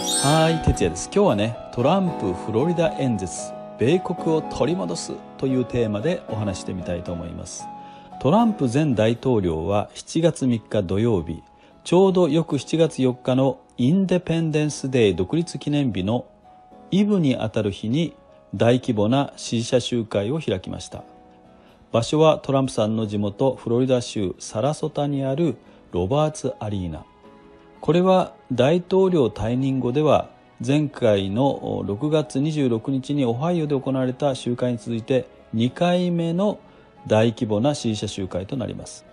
はい、哲也です。今日はね、トランプフロリダ演説、米国を取り戻すというテーマでお話してみたいと思います。トランプ前大統領は7月3日土曜日、ちょうど翌7月4日のインデペンデンスデー独立記念日のイブにあたる日に大規模な支持者集会を開きました。場所はトランプさんの地元フロリダ州サラソタにあるロバーツアリーナ。これは大統領退任後では前回の6月26日にオハイオで行われた集会に続いて2回目の大規模な支持者集会となります。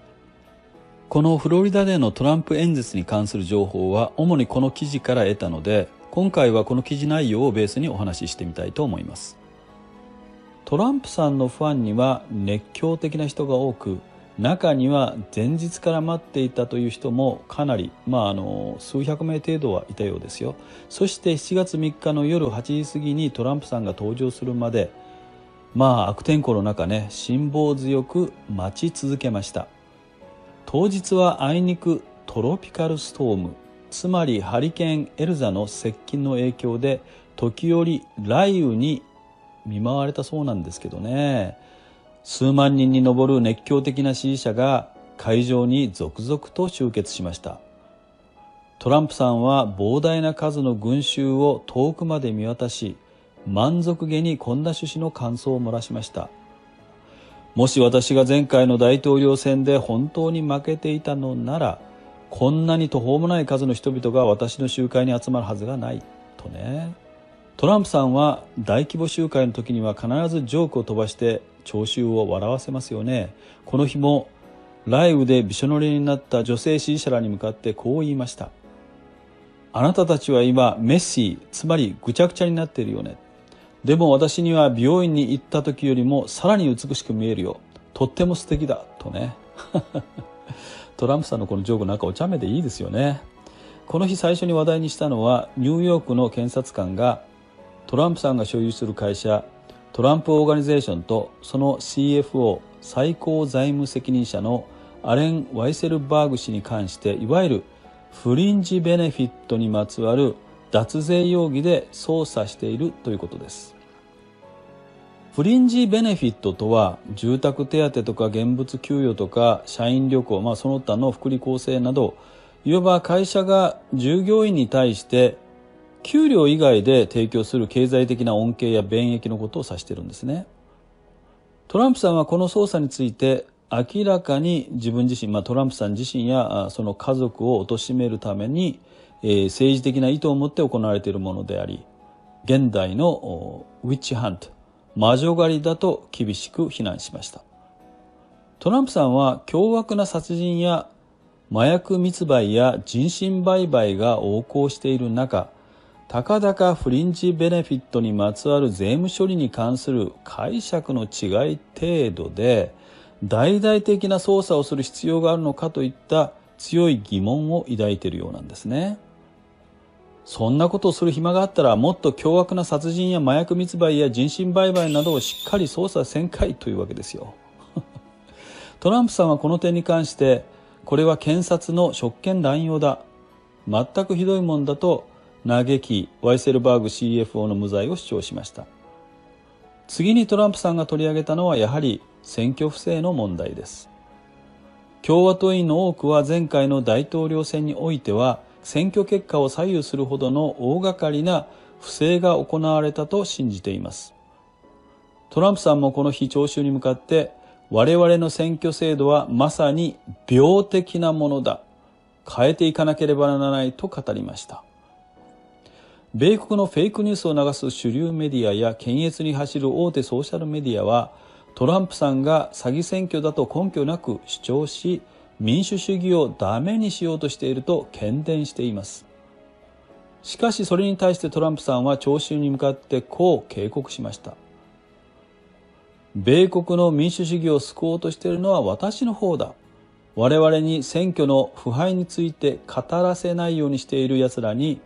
このフロリダでのトランプ演説に関する情報は主にこの記事から得たので、今回はこの記事内容をベースにお話ししてみたいと思います。トランプさんのファンには熱狂的な人が多く、中には前日から待っていたという人もかなり、数百名程度はいたようですよ。そして7月3日の夜8時過ぎにトランプさんが登場するまで、悪天候の中ね、辛抱強く待ち続けました。当日はあいにくトロピカルストーム、つまりハリケーンエルザの接近の影響で時折雷雨に見舞われたそうなんですけどね。数万人に上る熱狂的な支持者が会場に続々と集結しました。トランプさんは膨大な数の群衆を遠くまで見渡し、満足げにこんな趣旨の感想を漏らしました。もし私が前回の大統領選で本当に負けていたのなら、こんなに途方もない数の人々が私の集会に集まるはずがないとね。トランプさんは大規模集会の時には必ずジョークを飛ばして聴衆を笑わせますよね。この日も雷雨でびしょ濡れになった女性支持者らに向かってこう言いました。あなたたちは今メッシー、つまりぐちゃぐちゃになっているよね。でも私には美容院に行った時よりもさらに美しく見えるよ。とっても素敵だとね。トランプさんのこのジョークなんかお茶目でいいですよね。この日最初に話題にしたのはニューヨークの検察官がトランプさんが所有する会社トランプオーガニゼーションとその CFO 最高財務責任者のアレン・ワイセルバーグ氏に関していわゆるフリンジベネフィットにまつわる脱税容疑で捜査しているということです。フリンジベネフィットとは住宅手当とか現物給与とか社員旅行、その他の福利厚生などいわば会社が従業員に対して給料以外で提供する経済的な恩恵や便益のことを指しているんですね。トランプさんはこの捜査について明らかに自分自身、トランプさん自身やその家族を貶めるために、政治的な意図を持って行われているものであり、現代のウィッチハント、魔女狩りだと厳しく非難しました。トランプさんは凶悪な殺人や麻薬密売や人身売買が横行している中、たかだかフリンジベネフィットにまつわる税務処理に関する解釈の違い程度で大々的な捜査をする必要があるのかといった強い疑問を抱いているようなんですね。そんなことをする暇があったらもっと凶悪な殺人や麻薬密売や人身売買などをしっかり捜査せんかいというわけですよ。トランプさんはこの点に関してこれは検察の職権乱用だ、全くひどいもんだと嘆き、ワイセルバーグ CFO の無罪を主張しました。次にトランプさんが取り上げたのはやはり選挙不正の問題です。共和党員の多くは前回の大統領選においては選挙結果を左右するほどの大掛かりな不正が行われたと信じています。トランプさんもこの日聴衆に向かって我々の選挙制度はまさに病的なものだ、変えていかなければならないと語りました。米国のフェイクニュースを流す主流メディアや検閲に走る大手ソーシャルメディアはトランプさんが詐欺選挙だと根拠なく主張し、民主主義をダメにしようとしていると喧伝しています。しかしそれに対してトランプさんは聴衆に向かってこう警告しました。米国の民主主義を救おうとしているのは私の方だ。我々に選挙の腐敗について語らせないようにしている奴らに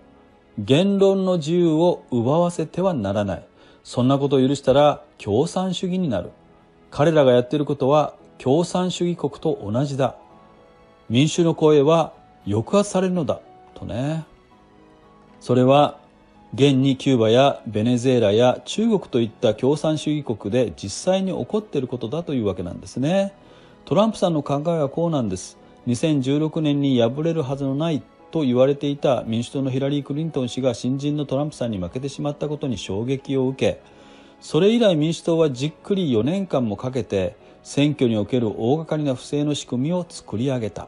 言論の自由を奪わせてはならない。そんなことを許したら共産主義になる。彼らがやっていることは共産主義国と同じだ。民衆の声は抑圧されるのだとね。それは現にキューバやベネズエラや中国といった共産主義国で実際に起こっていることだというわけなんですね。トランプさんの考えはこうなんです。2016年に敗れるはずのないと言われていた民主党のヒラリー・クリントン氏が新人のトランプさんに負けてしまったことに衝撃を受け、それ以来民主党はじっくり4年間もかけて選挙における大掛かりな不正の仕組みを作り上げた。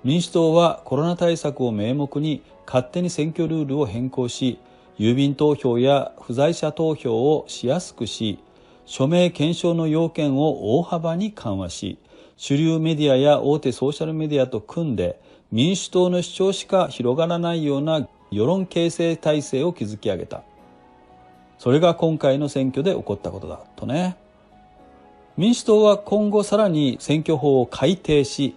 民主党はコロナ対策を名目に勝手に選挙ルールを変更し、郵便投票や不在者投票をしやすくし、署名検証の要件を大幅に緩和し、主流メディアや大手ソーシャルメディアと組んで民主党の主張しか広がらないような世論形成体制を築き上げた。それが今回の選挙で起こったことだとね。民主党は今後さらに選挙法を改定し、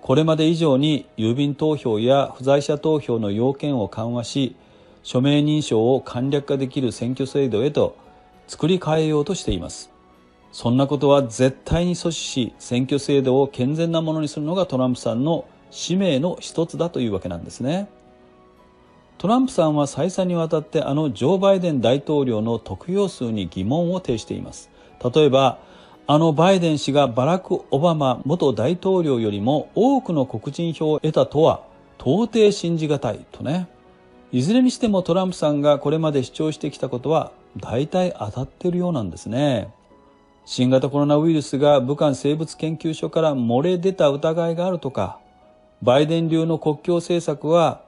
これまで以上に郵便投票や不在者投票の要件を緩和し、署名認証を簡略化できる選挙制度へと作り変えようとしています。そんなことは絶対に阻止し、選挙制度を健全なものにするのがトランプさんの使命の一つだというわけなんですね。トランプさんは再三にわたってジョー・バイデン大統領の得票数に疑問を呈しています。例えば、バイデン氏がバラク・オバマ元大統領よりも多くの黒人票を得たとは到底信じがたいとね。いずれにしてもトランプさんがこれまで主張してきたことは大体当たっているようなんですね。新型コロナウイルスが武漢生物研究所から漏れ出た疑いがあるとか、バイデン流の国境政策は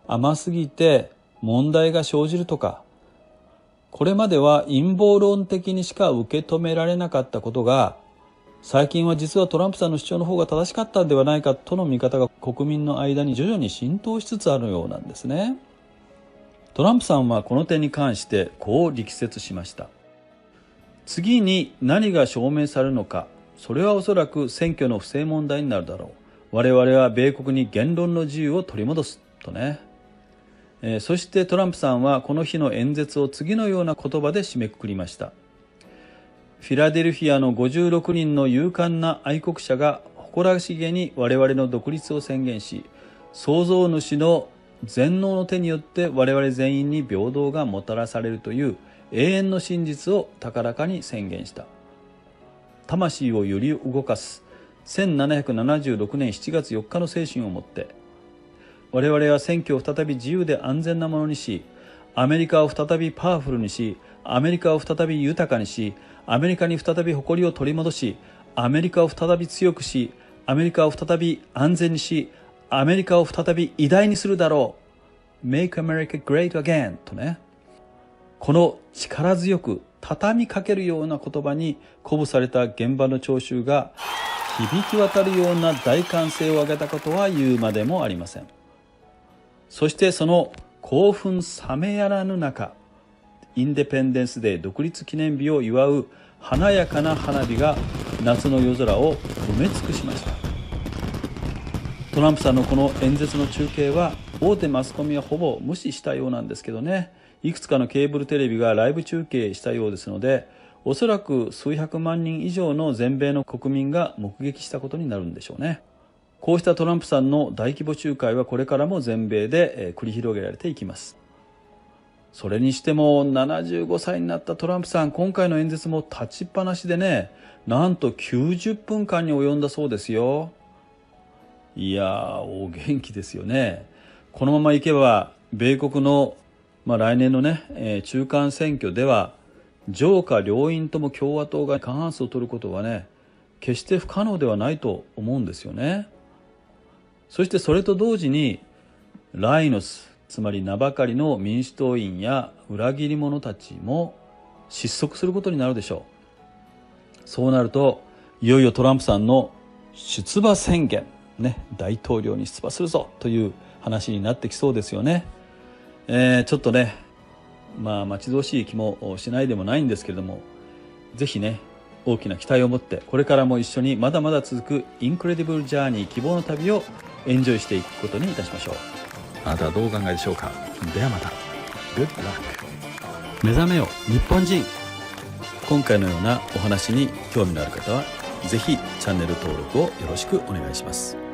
甘すぎて問題が生じるとか、これまでは陰謀論的にしか受け止められなかったことが、最近は実はトランプさんの主張の方が正しかったんではないかとの見方が国民の間に徐々に浸透しつつあるようなんですね。トランプさんはこの点に関してこう力説しました。次に何が証明されるのか、それはおそらく選挙の不正問題になるだろう。我々は米国に言論の自由を取り戻すとね。そしてトランプさんはこの日の演説を次のような言葉で締めくくりました。フィラデルフィアの56人の勇敢な愛国者が誇らしげに我々の独立を宣言し、創造主の全能の手によって我々全員に平等がもたらされるという永遠の真実を高らかに宣言した。魂を揺り動かす1776年7月4日の精神をもって、我々は選挙を再び自由で安全なものにし、アメリカを再びパワフルにし、アメリカを再び豊かにし、アメリカに再び誇りを取り戻し、アメリカを再び強くし、アメリカを再び安全にし、アメリカを再び偉大にするだろう。Make America Great Again とね。この力強く畳みかけるような言葉に鼓舞された現場の聴衆が響き渡るような大歓声を上げたことは言うまでもありません。そしてその興奮冷めやらぬ中、インデペンデンスデー独立記念日を祝う華やかな花火が夏の夜空を埋め尽くしました。トランプさんのこの演説の中継は大手マスコミはほぼ無視したようなんですけどね、いくつかのケーブルテレビがライブ中継したようですので、おそらく数百万人以上の全米の国民が目撃したことになるんでしょうね。こうしたトランプさんの大規模集会はこれからも全米で繰り広げられていきます。それにしても75歳になったトランプさん、今回の演説も立ちっぱなしでね、なんと90分間に及んだそうですよ。いやー、お元気ですよね。このままいけば米国の、来年のね、中間選挙では上下両院とも共和党が過半数を取ることはね、決して不可能ではないと思うんですよね。そしてそれと同時にライノス、つまり名ばかりの民主党員や裏切り者たちも失速することになるでしょう。そうなるといよいよトランプさんの出馬宣言、大統領に出馬するぞという話になってきそうですよね。ちょっとね、待ち遠しい気もしないでもないんですけれども、ぜひね、大きな期待を持ってこれからも一緒にまだまだ続くインクレディブルジャーニー、希望の旅をエンジョイしていくことにいたしましょう。あなたはどうお考えでしょうか。ではまた。Good luck。目覚めよ日本人。今回のようなお話に興味のある方はぜひチャンネル登録をよろしくお願いします。